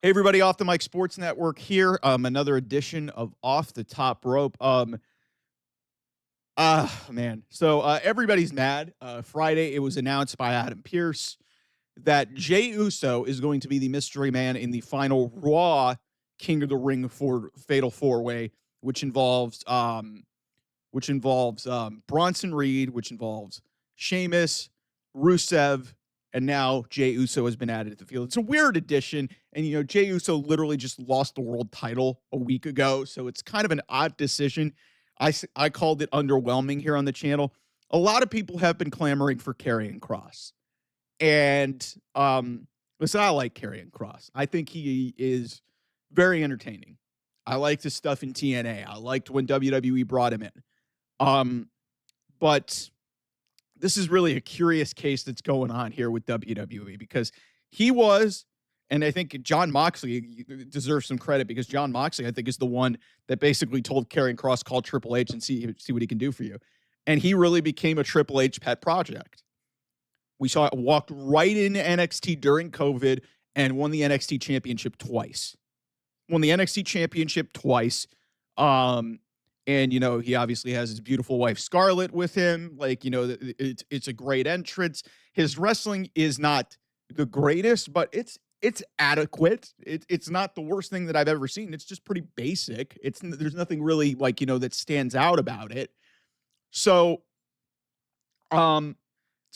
Hey everybody, Off the Mic Sports Network here. Another edition of Off the Top Rope. Man. So everybody's mad. Friday, it was announced by Adam Pearce that Jey Uso is going to be the mystery man in the final Raw King of the Ring for Fatal Four Way, which involves Bronson Reed, which involves Sheamus, Rusev, and now Jey Uso has been added to the field. It's a weird addition, and Jey Uso literally just lost the world title a week ago, so it's kind of an odd decision. I called it underwhelming here on the channel. A lot of people have been clamoring for Karrion Kross, and listen, I like Karrion Kross. I think he is very entertaining. I liked his stuff in TNA. I liked when WWE brought him in. But this is really a curious case that's going on here with WWE because he was, and I think John Moxley deserves some credit because John Moxley, I think, is the one that basically told Karrion Kross, call Triple H and see what he can do for you. And he really became a Triple H pet project. We saw it walked right into NXT during COVID and won the NXT championship twice. Won the NXT championship twice. And, he obviously has his beautiful wife, Scarlett, with him. It's a great entrance. His wrestling is not the greatest, but it's adequate. It's not the worst thing that I've ever seen. It's just pretty basic. There's nothing really that stands out about it. So then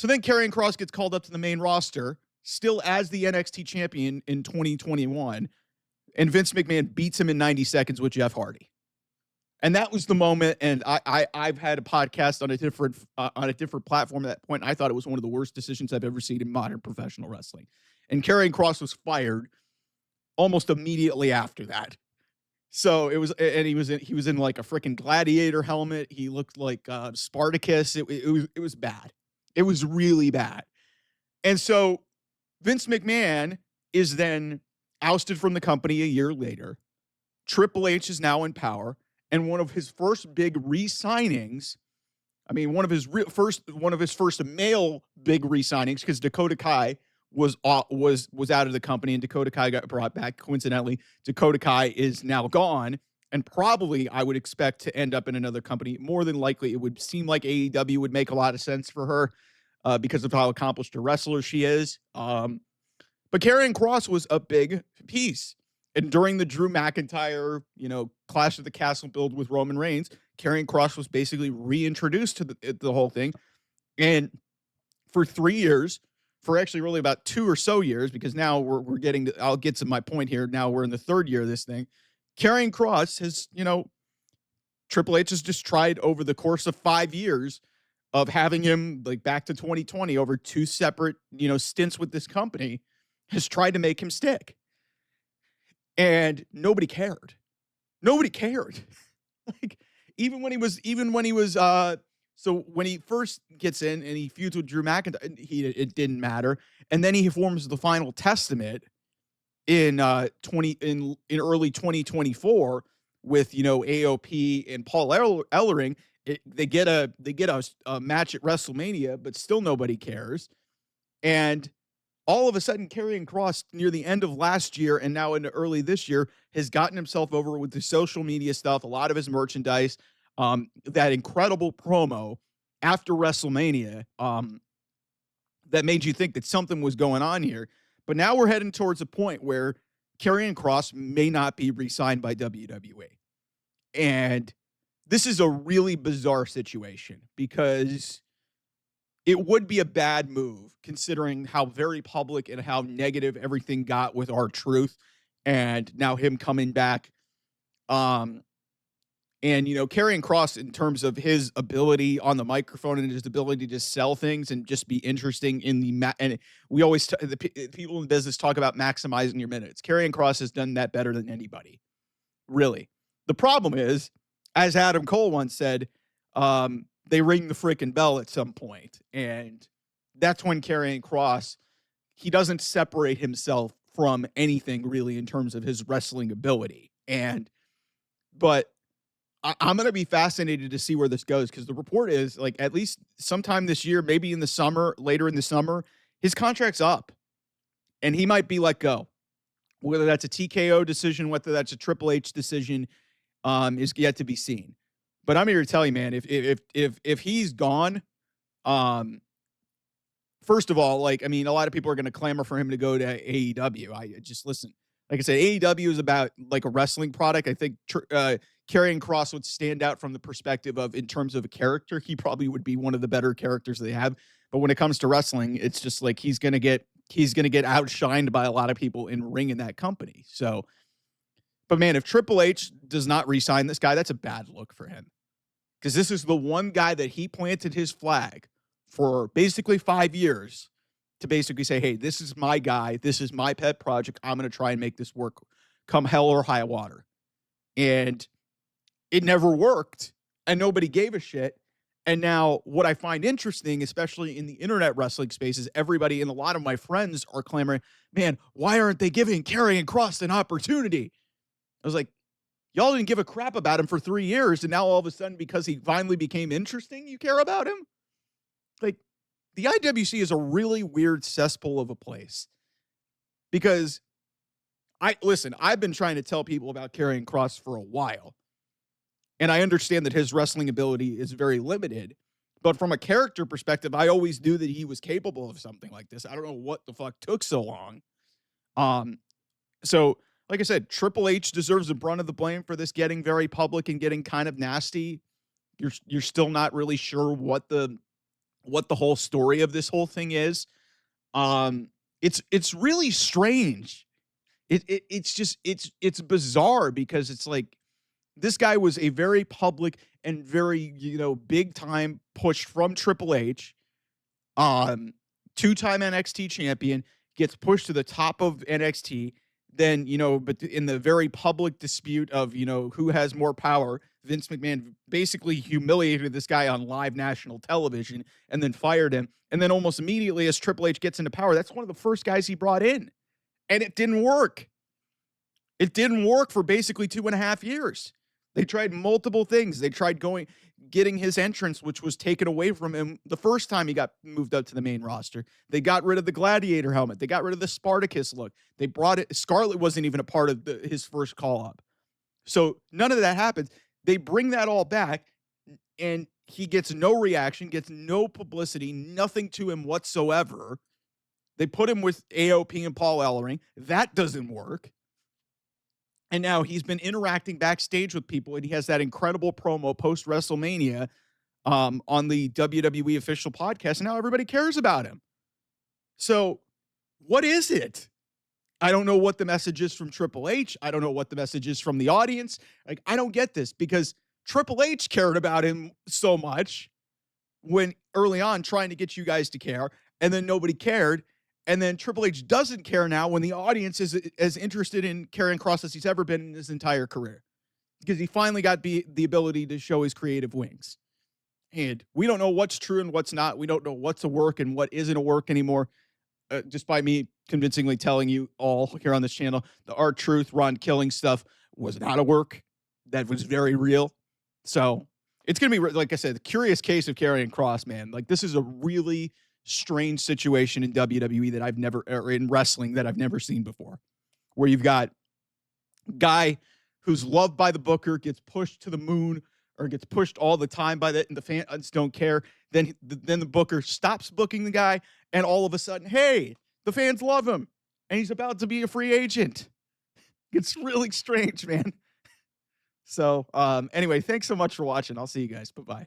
Karrion Kross gets called up to the main roster, still as the NXT champion in 2021, and Vince McMahon beats him in 90 seconds with Jeff Hardy. And that was the moment. And I've had a podcast on a different platform at that point. I thought it was one of the worst decisions I've ever seen in modern professional wrestling. And Karrion Kross was fired almost immediately after that. So he was in like a freaking gladiator helmet. He looked like Spartacus. It was bad. It was really bad. And so Vince McMahon is then ousted from the company a year later. Triple H is now in power. And one of his first big re-signings, one of his first male big re-signings, because Dakota Kai was out of the company and Dakota Kai got brought back. Coincidentally, Dakota Kai is now gone and probably I would expect to end up in another company. More than likely, it would seem like AEW would make a lot of sense for her because of how accomplished a wrestler she is. But Karrion Kross was a big piece. And during the Drew McIntyre, Clash of the Castle build with Roman Reigns, Karrion Kross was basically reintroduced to the whole thing. And for 3 years, for actually really about 2 or so years, because now we're getting to, I'll get to my point here. Now we're in the third year of this thing. Karrion Kross has, Triple H has just tried over the course of 5 years of having him back to 2020 over 2 separate, stints with this company, has tried to make him stick. And nobody cared. Nobody cared. Even when he was so when he first gets in and he feuds with Drew McIntyre, it didn't matter. And then he forms the Final Testament in early 2024 with AOP and Paul Ellering. They get a match at WrestleMania, but still nobody cares. And all of a sudden, Karrion Kross near the end of last year and now into early this year has gotten himself over with the social media stuff, a lot of his merchandise, that incredible promo after WrestleMania that made you think that something was going on here. But now we're heading towards a point where Karrion Kross may not be re-signed by WWE. And this is a really bizarre situation because it would be a bad move considering how very public and how negative everything got with R-Truth and now him coming back. And, Karrion Kross, in terms of his ability on the microphone and his ability to sell things and just be interesting in and we always, the people in the business talk about maximizing your minutes. Karrion Kross has done that better than anybody. Really. The problem is, as Adam Cole once said, they ring the freaking bell at some point. And that's when Karrion Kross, he doesn't separate himself from anything really in terms of his wrestling ability. But I'm going to be fascinated to see where this goes because the report is at least sometime this year, maybe in the summer, later in the summer, his contract's up and he might be let go. Whether that's a TKO decision, whether that's a Triple H decision, is yet to be seen. But I'm here to tell you, man, if he's gone, um, first of all, like, I mean, a lot of people are going to clamor for him to go to AEW. I just listen. Like I said, AEW is about like a wrestling product. I think Karrion Kross would stand out from the perspective of, in terms of a character, he probably would be one of the better characters they have. But when it comes to wrestling, it's just like he's gonna get outshined by a lot of people in ring in that company. So, but man, if Triple H does not re-sign this guy, that's a bad look for him, because this is the one guy that he planted his flag for basically 5 years to basically say, hey, this is my guy. This is my pet project. I'm going to try and make this work come hell or high water. And it never worked, and nobody gave a shit. And now what I find interesting, especially in the internet wrestling space, is everybody and a lot of my friends are clamoring, man, why aren't they giving Karrion Kross an opportunity? I was like, y'all didn't give a crap about him for 3 years, and now all of a sudden, because he finally became interesting, you care about him? Like, the IWC is a really weird cesspool of a place, because I've been trying to tell people about Karrion Kross for a while, and I understand that his wrestling ability is very limited, but from a character perspective, I always knew that he was capable of something like this. I don't know what the fuck took so long. So like I said, Triple H deserves the brunt of the blame for this getting very public and getting kind of nasty. You're still not really sure what the whole story of this whole thing is. It's really strange. It's bizarre, because it's like, this guy was a very public and very, big time push from Triple H. Two-time NXT champion, gets pushed to the top of NXT. Then, but in the very public dispute of, who has more power, Vince McMahon basically humiliated this guy on live national television and then fired him. And then almost immediately, as Triple H gets into power, that's one of the first guys he brought in. And it didn't work. It didn't work for basically 2.5 years. They tried multiple things. They tried getting his entrance, which was taken away from him the first time he got moved up to the main roster. They got rid of the gladiator helmet. They got rid of the Spartacus look. They brought it. Scarlett wasn't even a part of his first call up. So none of that happens. They bring that all back, and he gets no reaction, gets no publicity, nothing to him whatsoever. They put him with AOP and Paul Ellering. That doesn't work. And now he's been interacting backstage with people, and he has that incredible promo post WrestleMania on the WWE official podcast. And now everybody cares about him. So what is it? I don't know what the message is from Triple H. I don't know what the message is from the audience. Like, I don't get this, because Triple H cared about him so much when early on, trying to get you guys to care, and then nobody cared. And then Triple H doesn't care now when the audience is as interested in Karrion Kross as he's ever been in his entire career, because he finally got the ability to show his creative wings. And we don't know what's true and what's not. We don't know what's a work and what isn't a work anymore. Just by me convincingly telling you all here on this channel, the R-Truth, Ron Killing stuff was not a work. That was very real. So it's going to be, like I said, the curious case of Karrion Kross, man. Like, this is a really strange situation in WWE that I've never, or in wrestling that I've never seen before, where you've got a guy who's loved by the booker, gets pushed to the moon, or gets pushed all the time by that, and the fans don't care. Then the booker stops booking the guy, and all of a sudden, hey, the fans love him, and he's about to be a free agent. It's really strange, man. So anyway, thanks so much for watching. I'll see you guys. Bye-bye.